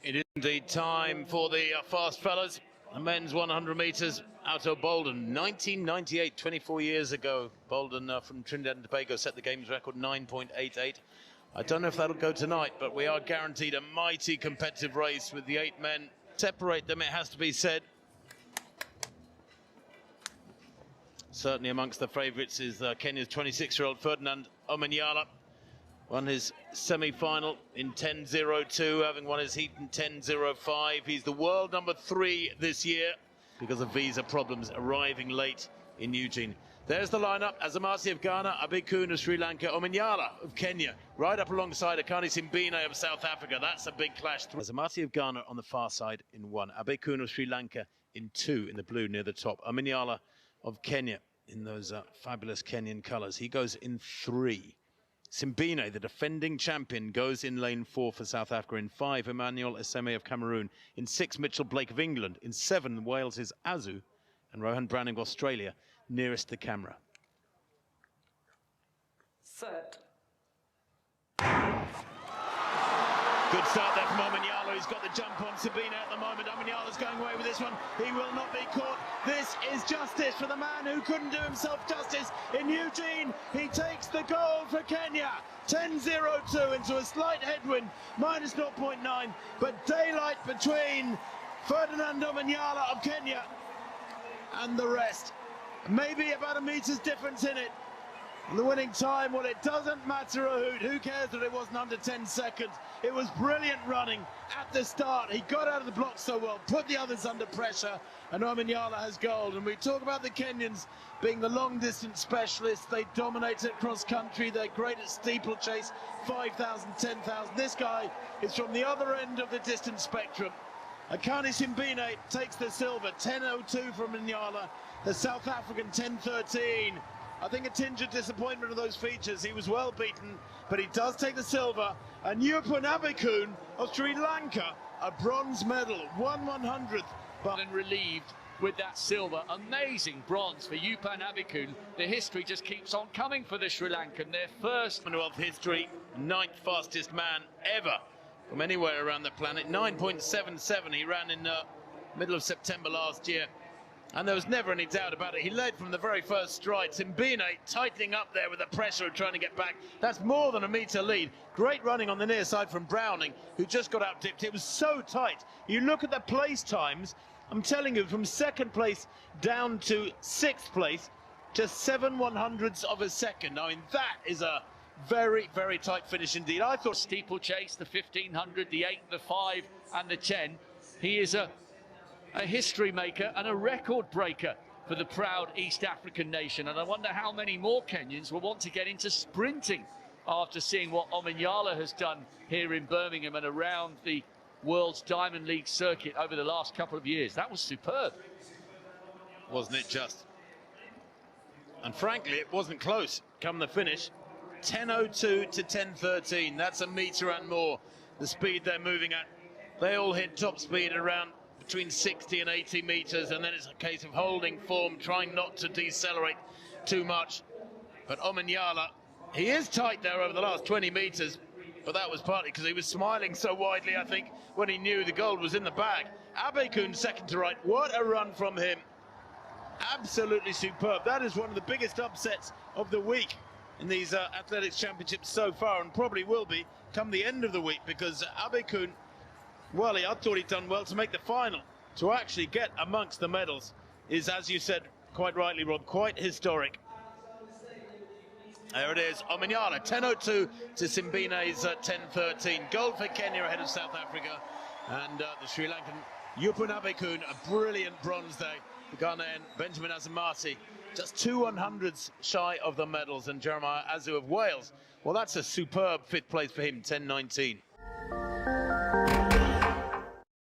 It is indeed time for the fast fellas. The men's 100 metres out of Bolden. 1998, 24 years ago. Bolden from Trinidad and Tobago set the game's record 9.88. I don't know if that'll go tonight, but we are guaranteed a mighty competitive race with the 8 men. Separate them, it has to be said. Certainly amongst the favourites is Kenya's 26-year-old Ferdinand Omanyala. Won his semi-final in 10.02, having won his heat in 10.05. He's the world number 3 this year because of visa problems, arriving late in Eugene. There's the lineup: Azamati of Ghana, Abekun of Sri Lanka, Omanyala of Kenya, right up alongside Akani Simbine of South Africa. That's a big clash. Azamati of Ghana on the far side in 1, Abekun of Sri Lanka in 2, in the blue near the top. Omanyala of Kenya in those fabulous Kenyan colours. He goes in 3. Simbine, the defending champion, goes in lane 4 for South Africa. In 5, Emmanuel Eseme of Cameroon. In 6, Mitchell Blake of England. In 7, Wales' Azu, and Rohan Browning of Australia nearest the camera. Set. Good start there from Omanyala. He's got the jump on Simbine at the moment. Omanyala's going away with this one. He will not be caught. This is justice for the man who couldn't do himself justice in Eugene. He takes the gold for Kenya. 10.02 into a slight headwind, minus 0.9. But daylight between Ferdinand Omanyala of Kenya and the rest. Maybe about a meter's difference in it. And the winning time, well, it doesn't matter a hoot. Who cares that it wasn't under 10 seconds? It was brilliant running at the start. He got out of the block so well, put the others under pressure, and Omanyala has gold. And we talk about the Kenyans being the long-distance specialists. They dominate at cross-country. They're great at steeplechase, 5,000, 10,000. This guy is from the other end of the distance spectrum. Akani Simbine takes the silver, 10.02 from Omanyala. The South African 10.13. I think a tinge of disappointment of those features. He was well beaten, but he does take the silver. And Yupan Abekun of Sri Lanka, a bronze medal, 1/100th. But relieved with that silver. Amazing bronze for Yupan Abekun. The history just keeps on coming for the Sri Lankan. Their first Commonwealth history, 9th fastest man ever from anywhere around the planet. 9.77 he ran in middle of September last year. And there was never any doubt about it. He led from the very first stride. Simbine tightening up there with the pressure of trying to get back. That's more than a metre lead. Great running on the near side from Browning, who just got out-dipped. It was so tight. You look at the place times, I'm telling you, from 2nd place down to 6th place, just 7/100ths of a second. I mean, that is a very, very tight finish indeed. I thought steeplechase, the 1500, the 8, the 5 and the 10. He is a history maker and a record breaker for the proud East African nation. And I wonder how many more Kenyans will want to get into sprinting after seeing what Omanyala has done here in Birmingham and around the World's Diamond League circuit over the last couple of years. That was superb. Wasn't it just? And frankly, it wasn't close. Come the finish, 10.02 to 10.13. That's a metre and more, the speed they're moving at. They all hit top speed around between 60 and 80 metres, and then it's a case of holding form, trying not to decelerate too much. But Omanyala, he is tight there over the last 20 metres, but that was partly because he was smiling so widely, I think, when he knew the gold was in the bag. Abekun second to right. What a run from him. Absolutely superb. That is one of the biggest upsets of the week in these athletics championships so far, and probably will be come the end of the week, because Abekun, well, I thought he'd done well to make the final. To actually get amongst the medals is, as you said quite rightly, Rob, quite historic. There it is, Omanyala, 10.02 to Simbine's 10.13. Gold for Kenya ahead of South Africa. And the Sri Lankan Yupan Abekun, a brilliant bronze day. The Ghanaian Benjamin Azamati, just 2/100ths shy of the medals. And Jeremiah Azu of Wales, well, that's a superb 5th place for him, 10.19.